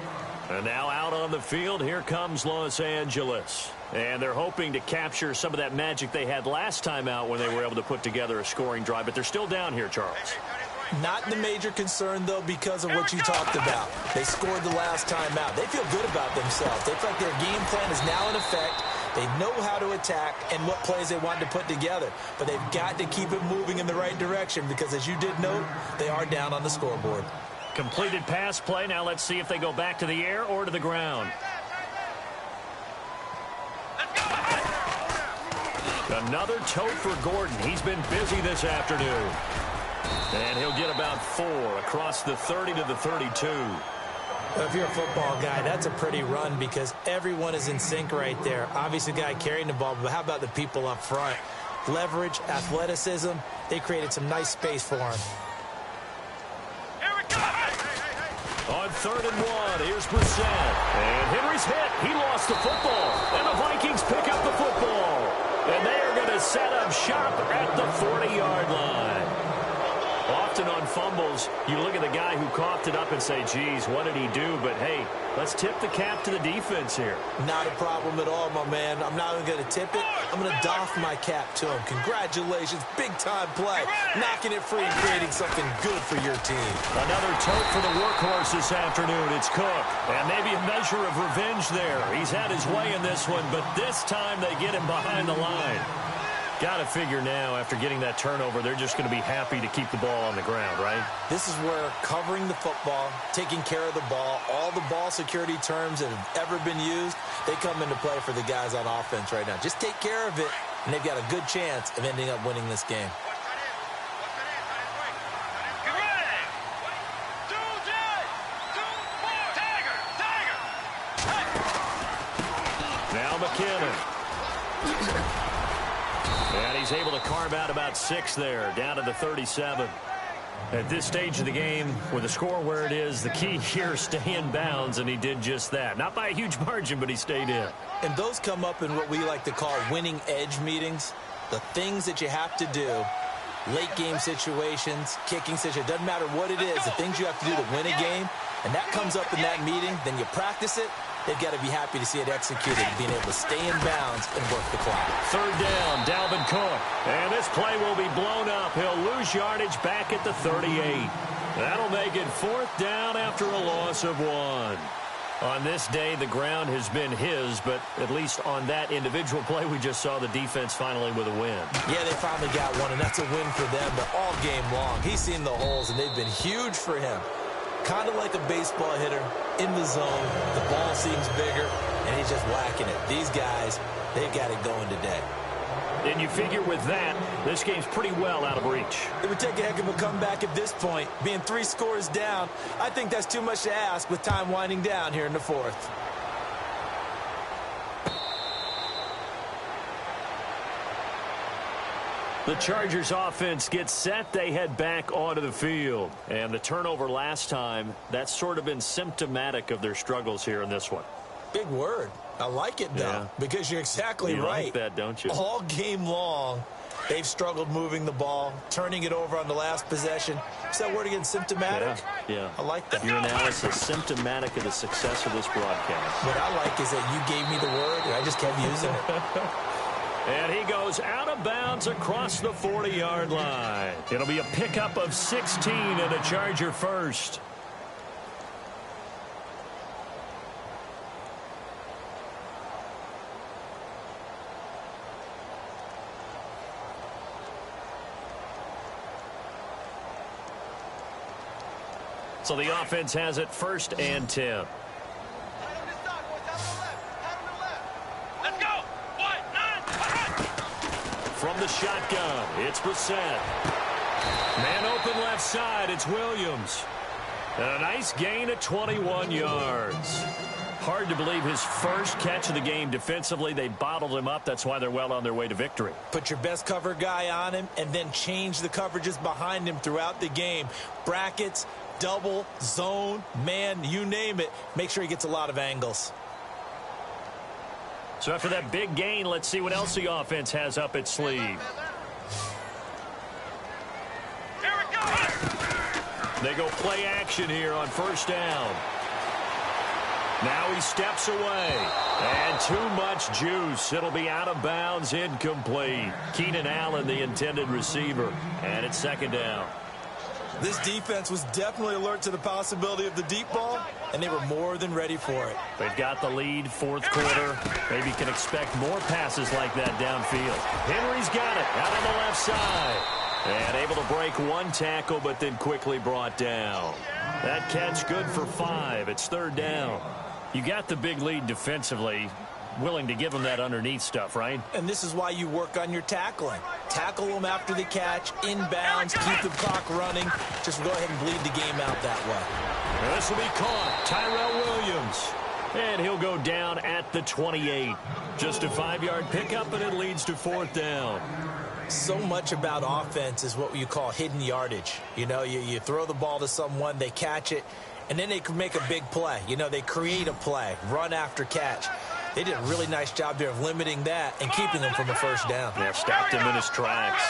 And now out on the field, here comes Los Angeles. And they're hoping to capture some of that magic they had last time out when they were able to put together a scoring drive. But they're still down here, Charles. Not the major concern, though, because of what you talked about. They scored the last time out. They feel good about themselves. They feel like their game plan is now in effect. They know how to attack and what plays they want to put together. But they've got to keep it moving in the right direction because, as you did note, they are down on the scoreboard. Completed pass play. Now let's see if they go back to the air or to the ground. Another tote for Gordon. He's been busy this afternoon. And he'll get about 4 across the 30 to the 32. If you're a football guy, that's a pretty run because everyone is in sync right there. Obviously, the guy carrying the ball, but how about the people up front? Leverage, athleticism, they created some nice space for him. On 3rd and 1, here's Brissett. And Henry's hit. He lost the football. And the Vikings pick up the football. And they are going to set up shop at the 40-yard line. Often on fumbles, you look at the guy who coughed it up and say, geez, what did he do? But, hey, let's tip the cap to the defense here. Not a problem at all, my man. I'm not even going to tip it. I'm going to doff my cap to him. Congratulations. Big-time play. Knocking it free and creating something good for your team. Another tote for the workhorse this afternoon. It's Cook. And maybe a measure of revenge there. He's had his way in this one, but this time they get him behind the line. Got to figure now, after getting that turnover, they're just going to be happy to keep the ball on the ground, right? This is where covering the football, taking care of the ball, all the ball security terms that have ever been used, they come into play for the guys on offense right now. Just take care of it, and they've got a good chance of ending up winning this game. Now McKinnon. And he's able to carve out about 6 there, down to the 37. At this stage of the game, with the score where it is, the key here, stay in bounds, and he did just that. Not by a huge margin, but he stayed in. And those come up in what we like to call winning edge meetings. The things that you have to do, late game situations, kicking situations, doesn't matter what it is, the things you have to do to win a game, and that comes up in that meeting, then you practice it. They've got to be happy to see it executed, being able to stay in bounds and work the clock. 3rd down, Dalvin Cook. And this play will be blown up. He'll lose yardage back at the 38. That'll make it 4th down after a loss of 1. On this day, the ground has been his, but at least on that individual play, we just saw the defense finally with a win. Yeah, they finally got one, and that's a win for them, but all game long. He's seen the holes, and they've been huge for him. Kind of like a baseball hitter in the zone. The ball seems bigger, and he's just whacking it. These guys, they've got it going today. And you figure with that, this game's pretty well out of reach. It would take a heck of a comeback at this point. Being 3 scores down, I think that's too much to ask with time winding down here in the 4th. The Chargers offense gets set. They head back onto the field. And the turnover last time, that's sort of been symptomatic of their struggles here in this one. Big word. I like it, though, because you're exactly right. You like that, don't you? All game long, they've struggled moving the ball, turning it over on the last possession. Is that word again, symptomatic? Yeah. I like that. Your analysis, symptomatic of the success of this broadcast. What I like is that you gave me the word, and I just kept using it. And he goes out of bounds across the 40-yard line. It'll be a pickup of 16 and a Charger first. So the offense has it 1st and 10. From the shotgun, it's Brissett. Man open left side, it's Williams. And a nice gain of 21 yards. Hard to believe his first catch of the game defensively. They bottled him up. That's why they're well on their way to victory. Put your best cover guy on him and then change the coverages behind him throughout the game. Brackets, double, zone, man, you name it. Make sure he gets a lot of angles. So after that big gain, let's see what else the offense has up its sleeve. Here it goes. They go play action here on 1st down. Now he steps away. And too much juice. It'll be out of bounds, incomplete. Keenan Allen, the intended receiver. And it's 2nd down. This defense was definitely alert to the possibility of the deep ball, and they were more than ready for it. They've got the lead, 4th quarter. Maybe can expect more passes like that downfield. Henry's got it out on the left side. And able to break one tackle, but then quickly brought down. That catch good for 5. It's 3rd down. You got the big lead defensively. Willing to give them that underneath stuff, right? And this is why you work on your tackling. Tackle them after the catch, inbounds, keep the clock running. Just go ahead and bleed the game out that way. And this will be caught. Tyrell Williams. And he'll go down at the 28. Just a 5-yard pickup, and it leads to 4th down. So much about offense is what you call hidden yardage. You know, you throw the ball to someone, they catch it, and then they can make a big play. You know, they create a play, run after catch. They did a really nice job there of limiting that and keeping them from a 1st down. They've stopped him in his tracks.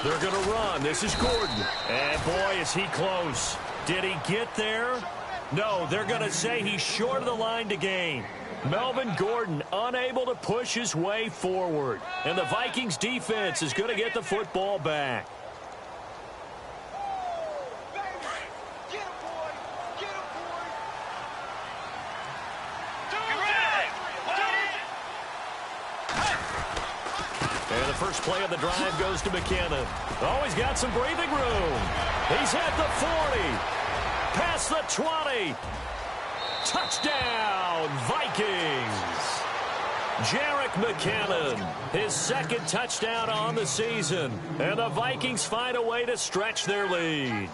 They're going to run. This is Gordon. And, boy, is he close. Did he get there? No, they're going to say he's short of the line to gain. Melvin Gordon unable to push his way forward. And the Vikings defense is going to get the football back. And the first play of the drive goes to McKinnon. Oh, he's got some breathing room. He's at the 40. Past the 20. Touchdown, Vikings. Jerick McKinnon, his 2nd touchdown on the season. And the Vikings find a way to stretch their lead.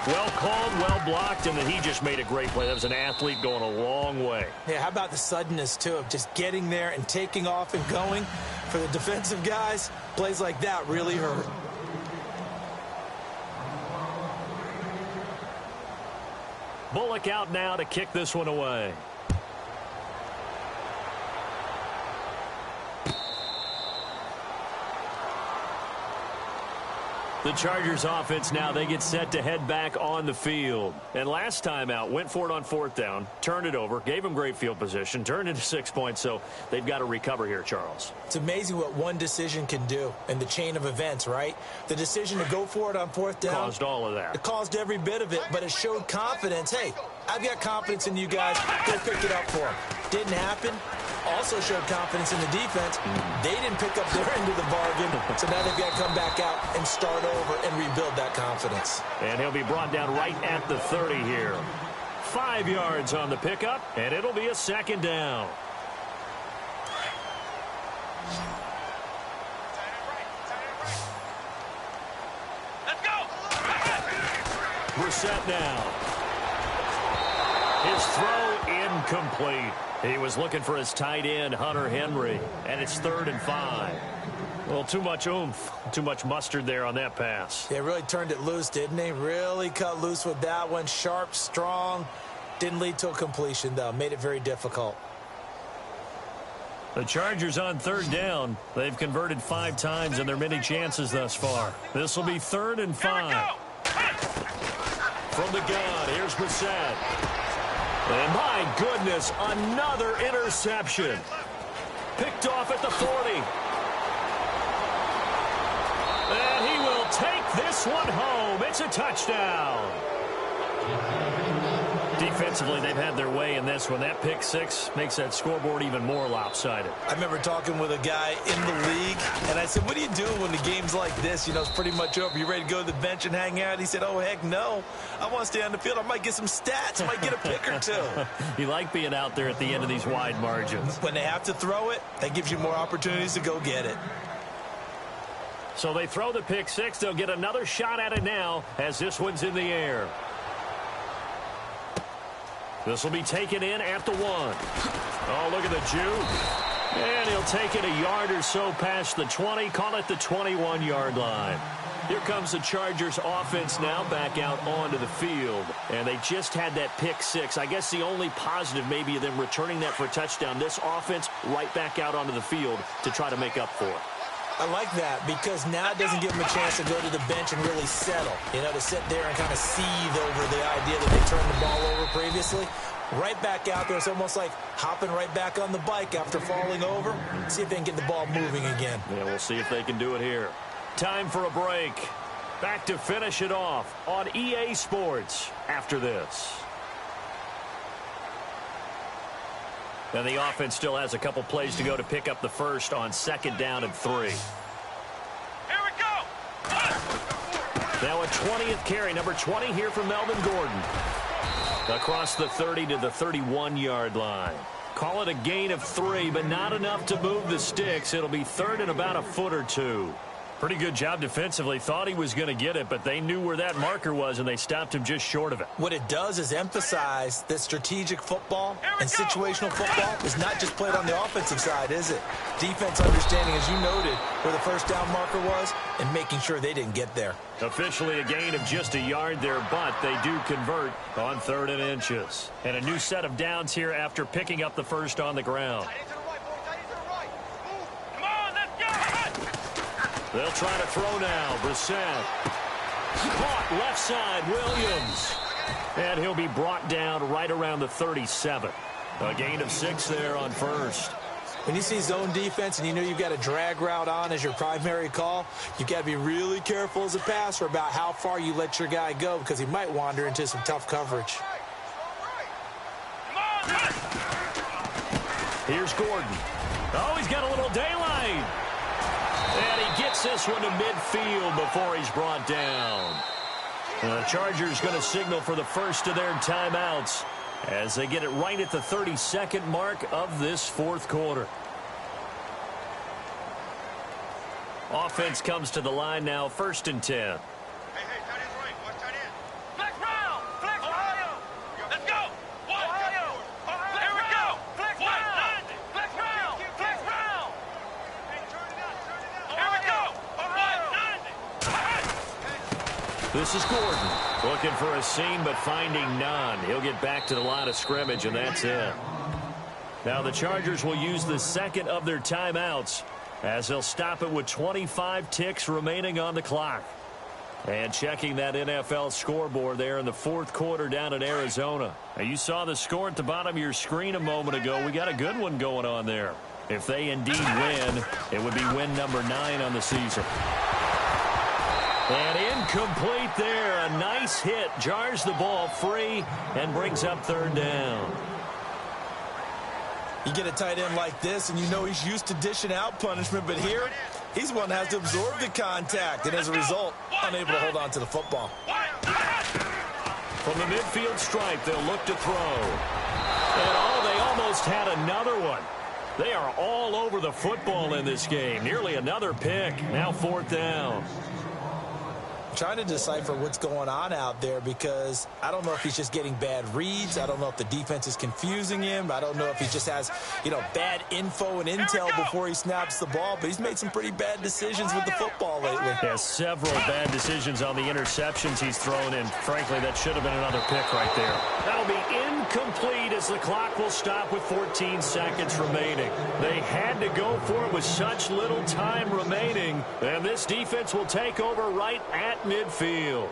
Well called, well blocked, and then he just made a great play. That was an athlete going a long way. Yeah, how about the suddenness, too, of just getting there and taking off and going? For the defensive guys, plays like that really hurt. Bullock out now to kick this one away. The Chargers offense now, they get set to head back on the field. And last time out, went for it on 4th down, turned it over, gave them great field position, turned into 6 points, so they've got to recover here, Charles. It's amazing what one decision can do in the chain of events, right? The decision to go for it on 4th down. Caused all of that. It caused every bit of it, but it showed confidence. Hey, I've got confidence in you guys. Go pick it up for them. Didn't happen. Also showed confidence in the defense. They didn't pick up their end of the bargain, so now they've got to come back out and start over and rebuild that confidence. And he'll be brought down right at the 30 here. 5 yards on the pickup, and it'll be a 2nd down. Let's go. Brissett now. His throw incomplete. He was looking for his tight end, Hunter Henry, and it's 3rd and 5. Well, too much oomph, too much mustard there on that pass. They really turned it loose, didn't they? Really cut loose with that one. Sharp, strong. Didn't lead to a completion, though. Made it very difficult. The Chargers on 3rd down. They've converted 5 times in their many chances thus far. This will be 3rd and 5. From the gun, here's Brissett. And my goodness, another interception. Picked off at the 40. And he will take this one home. It's a touchdown. Defensively, they've had their way in this one. That pick 6 makes that scoreboard even more lopsided. I remember talking with a guy in the league, and I said, what do you do when the game's like this? You know, it's pretty much over. You ready to go to the bench and hang out? He said, oh, heck no. I want to stay on the field. I might get some stats. I might get a pick or 2. You like being out there at the end of these wide margins. When they have to throw it, that gives you more opportunities to go get it. So they throw the pick 6. They'll get another shot at it now as this one's in the air. This will be taken in at the 1. Oh, look at the juke. And he'll take it a yard or so past the 20. Call it the 21-yard line. Here comes the Chargers offense now back out onto the field. And they just had that pick 6. I guess the only positive maybe of them returning that for a touchdown. This offense right back out onto the field to try to make up for it. I like that because now it doesn't give them a chance to go to the bench and really settle. You know, to sit there and kind of seethe over the idea that they turned the ball over previously. Right back out there. It's almost like hopping right back on the bike after falling over. See if they can get the ball moving again. Yeah, we'll see if they can do it here. Time for a break. Back to finish it off on EA Sports after this. And the offense still has a couple plays to go to pick up the first on 2nd down and 3. Here we go. Now a 20th carry, number 20 here from Melvin Gordon. Across the 30 to the 31-yard line. Call it a gain of 3, but not enough to move the sticks. It'll be 3rd and about a foot or 2. Pretty good job defensively. Thought he was going to get it, but they knew where that marker was, and they stopped him just short of it. What it does is emphasize that strategic football and situational football is not just played on the offensive side, is it? Defense understanding, as you noted, where the first down marker was and making sure they didn't get there. Officially a gain of just a yard there, but they do convert on 3rd and inches. And a new set of downs here after picking up the first on the ground. They'll try to throw now. Brissett. Caught left side. Williams. And he'll be brought down right around the 37. A gain of 6 there on 1st. When you see zone defense and you know you've got a drag route on as your primary call, you've got to be really careful as a passer about how far you let your guy go because he might wander into some tough coverage. Here's Gordon. Oh, he's got a little daylight. And he gets this one to midfield before he's brought down. The Chargers going to signal for the first of their timeouts as they get it right at the 32nd mark of this 4th quarter. Offense comes to the line now, 1st and 10. This is Gordon looking for a seam but finding none. He'll get back to the line of scrimmage, and that's it. Now the Chargers will use the 2nd of their timeouts as they'll stop it with 25 ticks remaining on the clock. And checking that NFL scoreboard there in the 4th quarter down in Arizona. Now you saw the score at the bottom of your screen a moment ago. We got a good one going on there. If they indeed win, it would be win number 9 on the season. And incomplete there. A nice hit. Jars the ball free and brings up 3rd down. You get a tight end like this, and you know he's used to dishing out punishment, but here, he's one that has to absorb the contact, and as a result, unable to hold on to the football. From the midfield stripe, they'll look to throw. And they almost had another one. They are all over the football in this game. Nearly another pick. Now 4th down. I'm trying to decipher what's going on out there because I don't know if he's just getting bad reads. I don't know if the defense is confusing him. I don't know if he just has, bad info and intel before he snaps the ball. But he's made some pretty bad decisions with the football lately. Yeah, several bad decisions on the interceptions he's thrown in. Frankly, that should have been another pick right there. That'll be incomplete as the clock will stop with 14 seconds remaining. They had to go for it with such little time remaining. And this defense will take over right at midfield.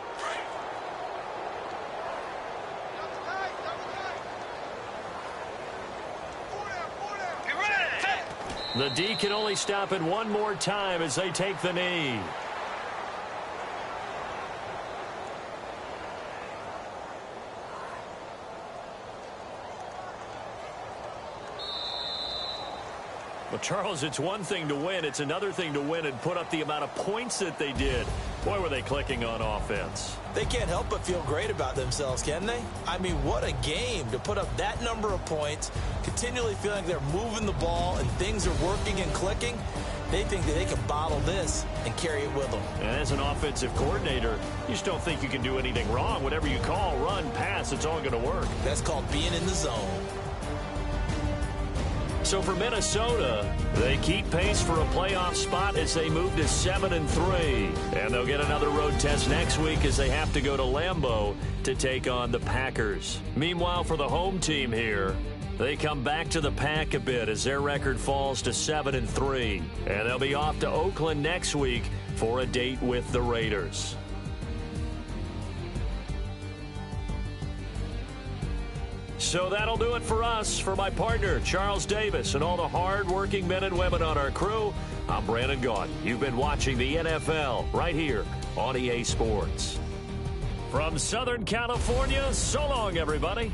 The D can only stop it one more time as they take the knee. Well, Charles, it's one thing to win. It's another thing to win and put up the amount of points that they did. Boy, were they clicking on offense. They can't help but feel great about themselves, can they? I mean, what a game to put up that number of points, continually feeling like they're moving the ball and things are working and clicking. They think that they can bottle this and carry it with them. And as an offensive coordinator, you just don't think you can do anything wrong. Whatever you call, run, pass, it's all going to work. That's called being in the zone. So for Minnesota, they keep pace for a playoff spot as they move to 7-3. And they'll get another road test next week as they have to go to Lambeau to take on the Packers. Meanwhile, for the home team here, they come back to the pack a bit as their record falls to 7-3. And they'll be off to Oakland next week for a date with the Raiders. So that'll do it for us. For my partner, Charles Davis, and all the hard-working men and women on our crew, I'm Brandon Gaudin. You've been watching the NFL right here on EA Sports. From Southern California, so long, everybody.